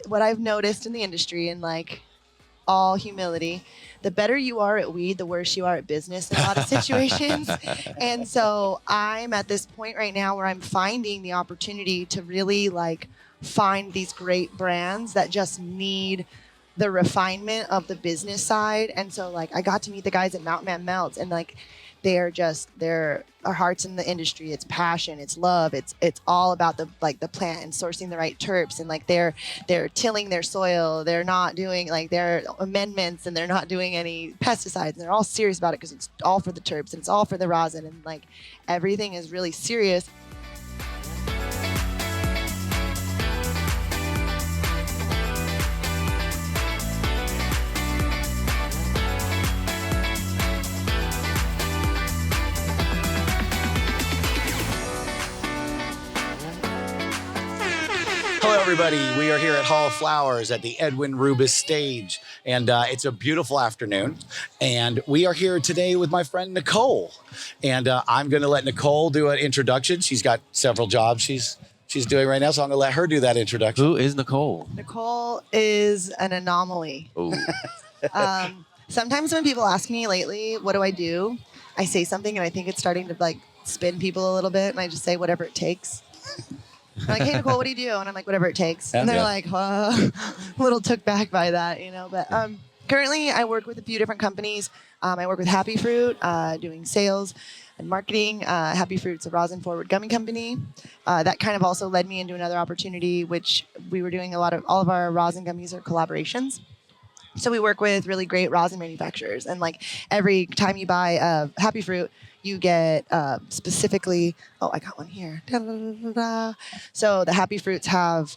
what I've noticed in the industry, and like all humility, the better you are at weed, the worse you are at business in a lot of situations. And so I'm at this point right now where I'm finding the opportunity to really like find these great brands that just need the refinement of the business side. And so like I got to meet the guys at Mountain Man Melts, and like they're our hearts in the industry. It's passion, it's love, it's all about the plant and sourcing the right terps, and like they're tilling their soil, they're not doing like their amendments, and they're not doing any pesticides, and they're all serious about it because it's all for the terps and it's all for the rosin, and like everything is really serious. Hello, everybody. We are here at Hall of Flowers at the Edwin Rubis Stage, and it's a beautiful afternoon. And we are here today with my friend Nichole, and I'm going to let Nichole do an introduction. She's got several jobs she's doing right now, so I'm going to let her do that introduction. Who is Nichole? Nichole is an anomaly. Sometimes when people ask me lately, what do I do? I say something and I think it's starting to like spin people a little bit, and I just say whatever it takes. I'm like, hey, Nichole, what do you do? And I'm like, whatever it takes. And they're like, a little took back by that, you know. But currently, I work with a few different companies. I work with Happy Fruit, doing sales and marketing. Happy Fruit's a rosin forward gummy company. That kind of also led me into another opportunity, which we were doing all of our rosin gummies are collaborations. So we work with really great rosin manufacturers, and like every time you buy Happy Fruit, you get specifically, I got one here. Da-da-da-da-da. So the Happy Fruits have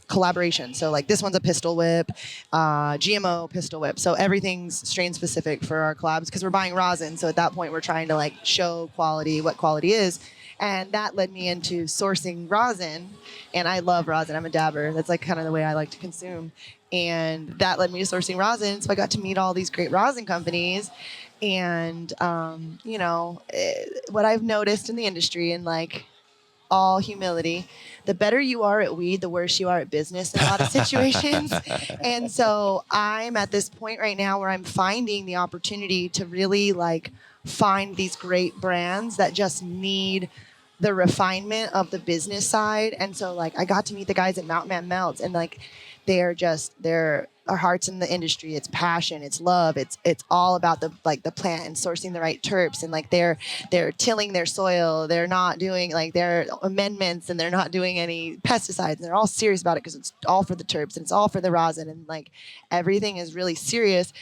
collaboration. So like this one's a pistol whip, GMO pistol whip. So everything's strain specific for our collabs because we're buying rosin. So at that point, we're trying to like show quality, what quality is. And that led me into sourcing rosin. And I love rosin. I'm a dabber. That's like kind of the way I like to consume. And that led me to sourcing rosin. So I got to meet all these great rosin companies. And, what I've noticed in the industry, and like all humility, the better you are at weed, the worse you are at business in a lot of situations. And so I'm at this point right now where I'm finding the opportunity to really like find these great brands that just need the refinement of the business side. And so like I got to meet the guys at Mountain Man Melts, and like they're our hearts in the industry. It's passion, it's love, it's all about the plant and sourcing the right terps, and like they're tilling their soil, they're not doing like their amendments, and they're not doing any pesticides, and they're all serious about it because it's all for the terps and it's all for the rosin, and like everything is really serious.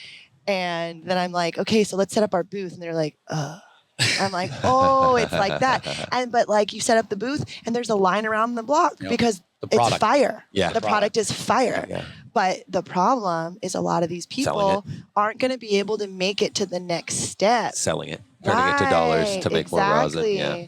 And then I'm like, okay, so let's set up our booth, and they're like, I'm like, oh, it's like that. But like you set up the booth and there's a line around the block because it's fire. Yeah. The product is fire. Yeah. But the problem is a lot of these people aren't going to be able to make it to the next step. Selling it, turning it to dollars to make more rosin. Yeah.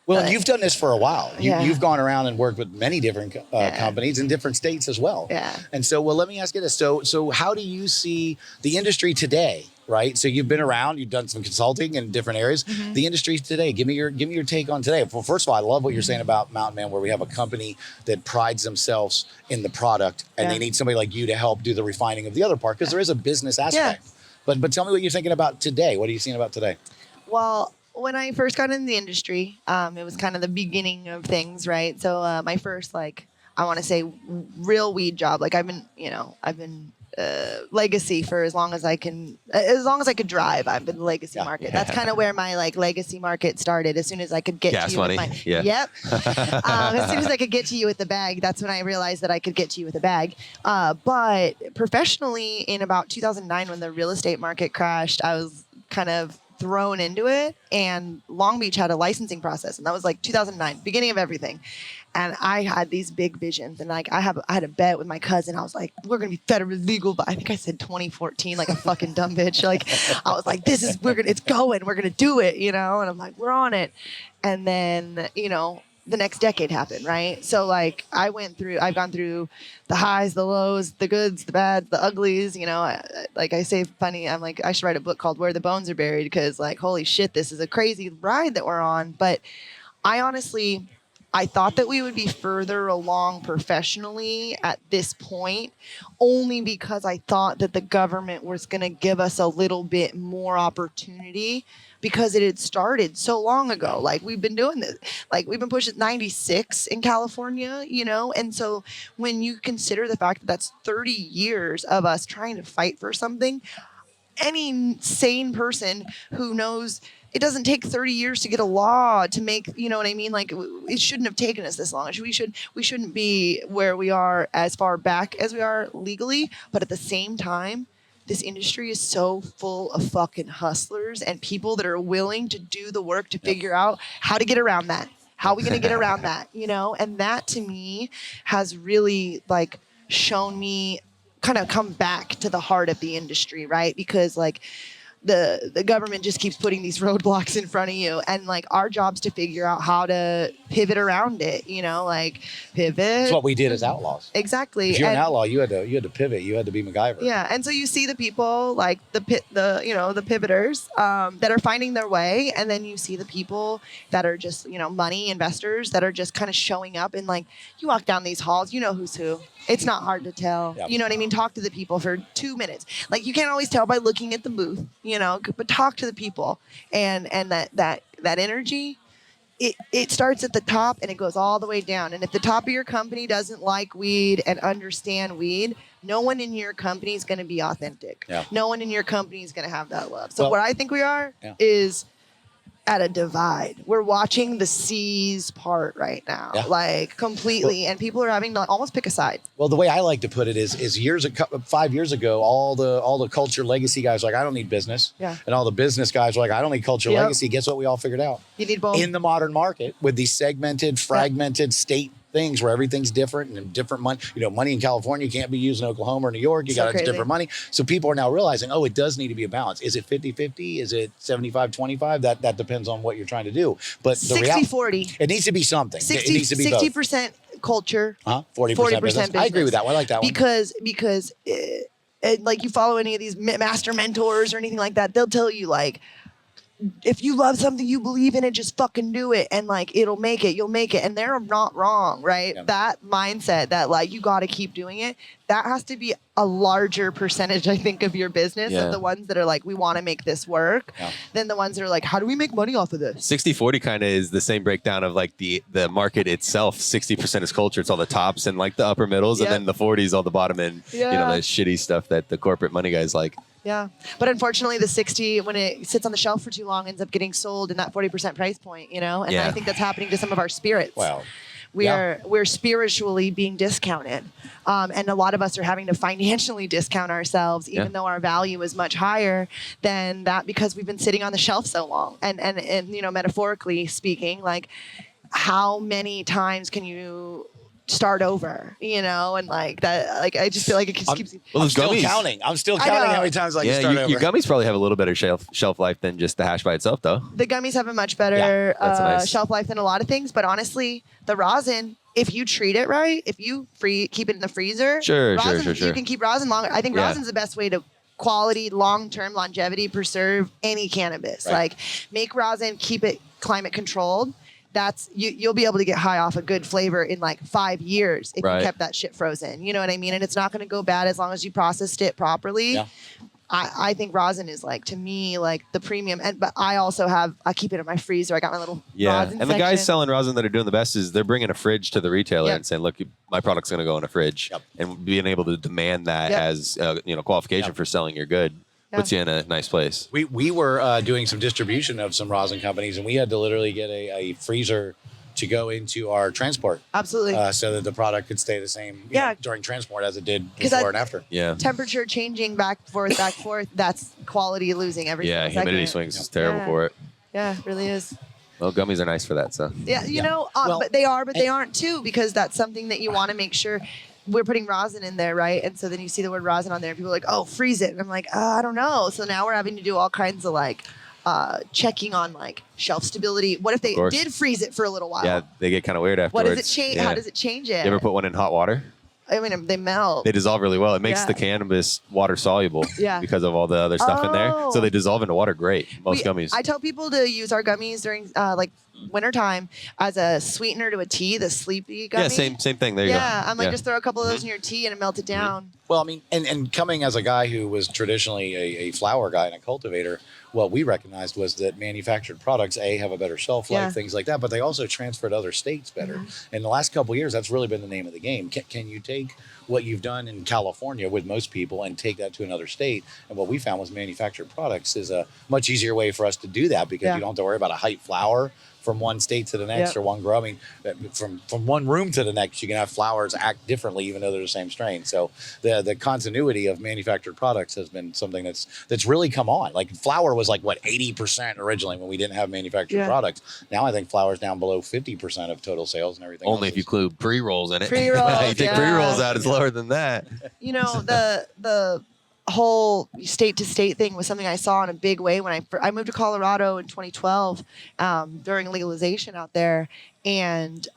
Well, and you've done this for a while. You've gone around and worked with many different companies in different states as well. Yeah. And so, let me ask you this. So how do you see the industry today, right? So you've been around, you've done some consulting in different areas. Mm-hmm. The industry today, give me your take on today. Well, first of all, I love what you're saying about Mountain Man, where we have a company that prides themselves in the product, and they need somebody like you to help do the refining of the other part, because there is a business aspect. Yeah. But tell me what you're thinking about today. What are you seeing about today? Well, when I first got into the industry, it was kind of the beginning of things, right? So my first, like, I want to say real weed job, like I've been legacy for as long as I could drive. I've been legacy market. That's kind of where my like legacy market started. As soon as I could get to you with my yep. As soon as I could get to you with the bag, that's when I realized that I could get to you with a bag. But professionally, in about 2009, when the real estate market crashed, I was kind of thrown into it, and Long Beach had a licensing process, and that was like 2009, beginning of everything. And I had these big visions, and like I had a bet with my cousin. I was like, we're gonna be federally legal, but I think I said 2014, like a fucking dumb bitch. Like I was like, it's going, we're gonna do it, you know. And I'm like, we're on it. And then the next decade happened, right? So like I've gone through the highs, the lows, the goods, the bads, the uglies, like I say funny, I'm like, I should write a book called Where the Bones Are Buried, because like, holy shit, this is a crazy ride that we're on. But I honestly I thought that we would be further along professionally at this point, only because I thought that the government was going to give us a little bit more opportunity because it had started so long ago. Like, we've been doing this, like, we've been pushing 96 in California, you know? And so when you consider the fact that that's 30 years of us trying to fight for something, any sane person who knows it doesn't take 30 years to get a law to make, you know what I mean? Like, it shouldn't have taken us this long. We shouldn't be where we are as far back as we are legally. But at the same time, this industry is so full of fucking hustlers and people that are willing to do the work to figure out how to get around that. How are we going to get around that, you know? And that, to me, has really, like, shown me kind of come back to the heart of the industry, right? Because, like, the government just keeps putting these roadblocks in front of you, and like our job's to figure out how to pivot around it, you know, like pivot. That's what we did as outlaws. Exactly. If you're an outlaw, you had to pivot. You had to be MacGyver. Yeah, and so you see the people like the pivoters that are finding their way, and then you see the people that are just, you know, money investors that are just kind of showing up, and like you walk down these halls, you know who's who. It's not hard to tell. Yep. You know what I mean? Talk to the people for 2 minutes. Like, you can't always tell by looking at the booth, you know, but talk to the people, and that energy. It starts at the top and it goes all the way down. And if the top of your company doesn't like weed and understand weed, no one in your company is going to be authentic. Yeah. No one in your company is going to have that love. So what I think we are is at a divide. We're watching the seas part right now, like completely, and people are having to almost pick a side. Well, the way I like to put it is 5 years ago, all the culture legacy guys were like, I don't need business, and all the business guys were like, I don't need culture legacy. Guess what? We all figured out. You need both in the modern market with these segmented, fragmented state things where everything's different and different money. You know, money in California can't be used in Oklahoma or New York. You got different money. So people are now realizing, oh, it does need to be a balance. Is it 50-50? Is it 75-25? That depends on what you're trying to do. But 60-40. It needs to be something. 60, it needs to be 60% culture. 40% business. I agree with that. I like that one. Because like, you follow any of these master mentors or anything like that, they'll tell you, like, if you love something, you believe in it, just fucking do it. And like, you'll make it. And they're not wrong, right? Yeah. That mindset that like, you got to keep doing it. That has to be a larger percentage, I think, of your business of the ones that are like, we want to make this work than the ones that are like, how do we make money off of this? 60-40 kind of is the same breakdown of like the market itself. 60% is culture. It's all the tops and like the upper middles. And then the 40 is all the bottom end, you know, the shitty stuff that the corporate money guys like. Yeah. But unfortunately, the 60, when it sits on the shelf for too long, ends up getting sold in that 40% price point, you know? And I think that's happening to some of our spirits. Wow. We're spiritually being discounted. And a lot of us are having to financially discount ourselves, even though our value is much higher than that, because we've been sitting on the shelf so long. And you know, metaphorically speaking, like, how many times can you start over, you know, and like that, like, I just feel like it just keeps. Well, I'm still counting how many times I can start over. Your gummies probably have a little better shelf life than just the hash by itself, though. The gummies have a much better shelf life than a lot of things, but honestly, the rosin, if you treat it right, if you keep it in the freezer, sure. You can keep rosin longer. I think rosin's the best way to quality, long-term longevity preserve any cannabis. Right. Like, make rosin, keep it climate controlled. That's you'll be able to get high off a good flavor in like 5 years if you kept that shit frozen. You know what I mean? And it's not going to go bad as long as you processed it properly. Yeah. I think rosin is, like, to me, like the premium. But I keep it in my freezer. I got my little rosin and the guys selling rosin that are doing the best is they're bringing a fridge to the retailer and saying, look, my product's going to go in a fridge, and being able to demand that as qualification for selling your good. Puts you in a nice place. We were doing some distribution of some rosin companies, and we had to literally get a freezer to go into our transport. Absolutely. So that the product could stay the same during transport as it did before and after. Yeah. Temperature changing back and forth, that's quality losing every single second. Humidity swings is terrible for it. Yeah, it really is. Well, gummies are nice for that, so. Yeah, you know, but they aren't too, because that's something that you want to make sure. We're putting rosin in there, right? And so then you see the word rosin on there, and people are like, oh, freeze it. And I'm like, I don't know. So now we're having to do all kinds of like checking on like shelf stability. What if they did freeze it for a little while? Yeah, they get kind of weird afterwards. What does it change? How does it change it? You ever put one in hot water? I mean, they melt. They dissolve really well. It makes the cannabis water soluble because of all the other stuff in there. So they dissolve into water great. Most gummies. I tell people to use our gummies during like wintertime as a sweetener to a tea, the sleepy gummy. Yeah, same thing. There you go. Yeah, I'm like, just throw a couple of those in your tea and it melt it down. Well, I mean, and coming as a guy who was traditionally a flower guy and a cultivator, what we recognized was that manufactured products, have a better shelf life, things like that, but they also transfer to other states better. In the last couple of years, that's really been the name of the game. Can you take what you've done in California with most people and take that to another state? And what we found was manufactured products is a much easier way for us to do that because you don't have to worry about a hype flower from one state to the next or one grow. I mean, from one room to the next, you can have flowers act differently, even though they're the same strain. So the continuity of manufactured products has been something that's really come on. Like flower was like what 80% originally when we didn't have manufactured products. Now I think flower's down below 50% of total sales and everything. Only if you include pre-rolls in it. Pre-rolls, you take pre-rolls out, it's lower than that. You know, the whole state to state thing was something I saw in a big way when I moved to Colorado in 2012 during legalization out there, and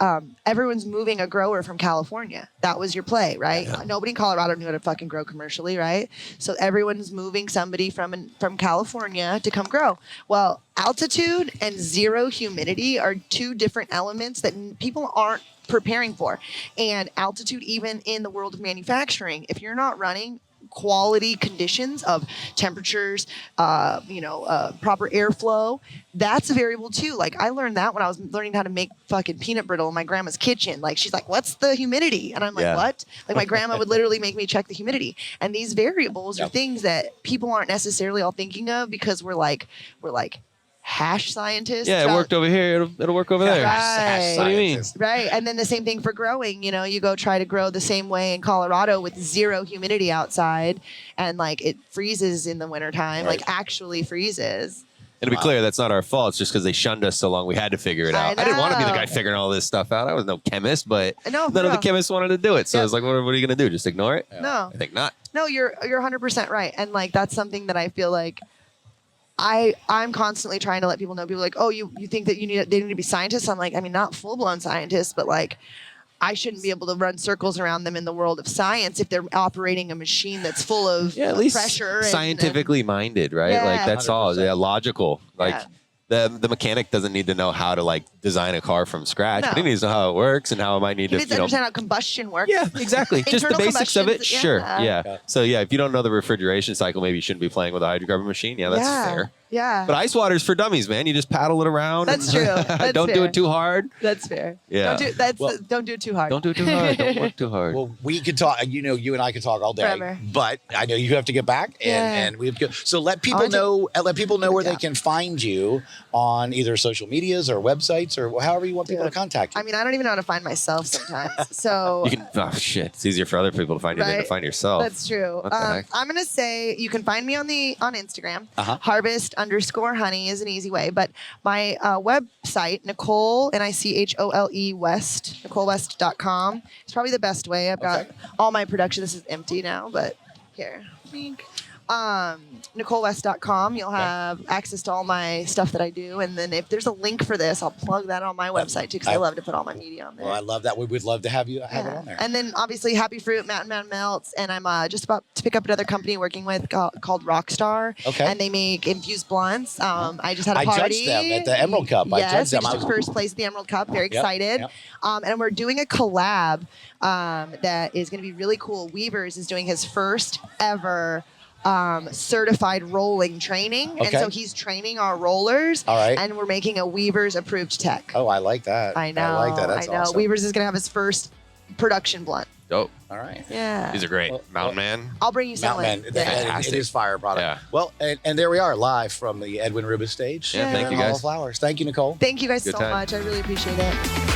everyone's moving a grower from California. That was your play, right? Yeah. Nobody in Colorado knew how to fucking grow commercially, right? So everyone's moving somebody from California to come grow. Well, altitude and zero humidity are two different elements that people aren't preparing for. And altitude, even in the world of manufacturing, if you're not running quality conditions of temperatures, proper airflow, that's a variable too. Like I learned that when I was learning how to make fucking peanut brittle in my grandma's kitchen. Like she's like, what's the humidity? And I'm like, what? Like my grandma would literally make me check the humidity. And these variables are things that people aren't necessarily all thinking of because we're like hash scientists. Yeah, it worked over here. It'll work over there. Right. What do you mean? Right. And then the same thing for growing. You know, you go try to grow the same way in Colorado with zero humidity outside, and like it freezes in the wintertime, like actually freezes. And to be clear, that's not our fault. It's just because they shunned us so long, we had to figure it out. I didn't want to be the guy figuring all this stuff out. I was no chemist, but none of the chemists wanted to do it. So I was like, what are you going to do? Just ignore it? No. I think not. No, you're 100% right. And like that's something that I feel like I'm constantly trying to let people know. People are like, oh, you think that they need to be scientists? I'm like, I mean, not full-blown scientists, but like I shouldn't be able to run circles around them in the world of science if they're operating a machine that's full of at least pressure. Scientifically minded, right? Yeah. Like that's 100%. All. Yeah, logical. Like the mechanic doesn't need to know how to like design a car from scratch. But he needs to know how it works and how it might need he needs to understand how combustion works. Yeah, exactly. Just the basics of it. Sure. Yeah. So if you don't know the refrigeration cycle, maybe you shouldn't be playing with a hydrocarbon machine. Yeah, that's fair. Yeah. But ice water's for dummies, man. You just paddle it around. That's true. That's don't fair. do it too hard. That's fair. Yeah. Don't do it too hard. Don't do it too hard. Don't work too hard. Well, we could talk. You and I could talk all day. Forever. But I know you have to get back, and we have to go. So let people know. Let people know where they can find you on either social medias or websites or however you want people to contact you. I mean, I don't even know how to find myself sometimes. So you can. Oh shit! It's easier for other people to find you than to find yourself. That's true. What the heck? I'm gonna say you can find me on Instagram. Harvest_honey is an easy way, but my website, Nichole, Nichole West, NicholeWest.com is probably the best way. I've got all my production. This is empty now, but here. NicholeWest.com. You'll have access to all my stuff that I do. And then if there's a link for this, I'll plug that on my website too, because I love to put all my media on there. Well, I love that. We would love to have it on there. And then obviously Happy Fruit, Mountain Melts. And I'm just about to pick up another company working with called Rockstar. Okay. And they make infused blunts. I just had a party. I judged them at the Emerald Cup. Yes, I took first place at the Emerald Cup. Very excited. Yep. And we're doing a collab that is going to be really cool. Weavers is doing his first ever certified rolling training, and so he's training our rollers. All right, and we're making a Weavers approved tech. Oh, I like that. I know. I like that. That's awesome. Weavers is gonna have his first production blunt. Dope. All right. Yeah. These are great. Mountain Man. I'll bring you some. Mountain Man. It is fire product. Yeah. Well, and there we are live from the Edwin Rubis Stage. Yeah. Thank you guys. Flowers. Thank you, Nichole. Thank you guys so much. I really appreciate it.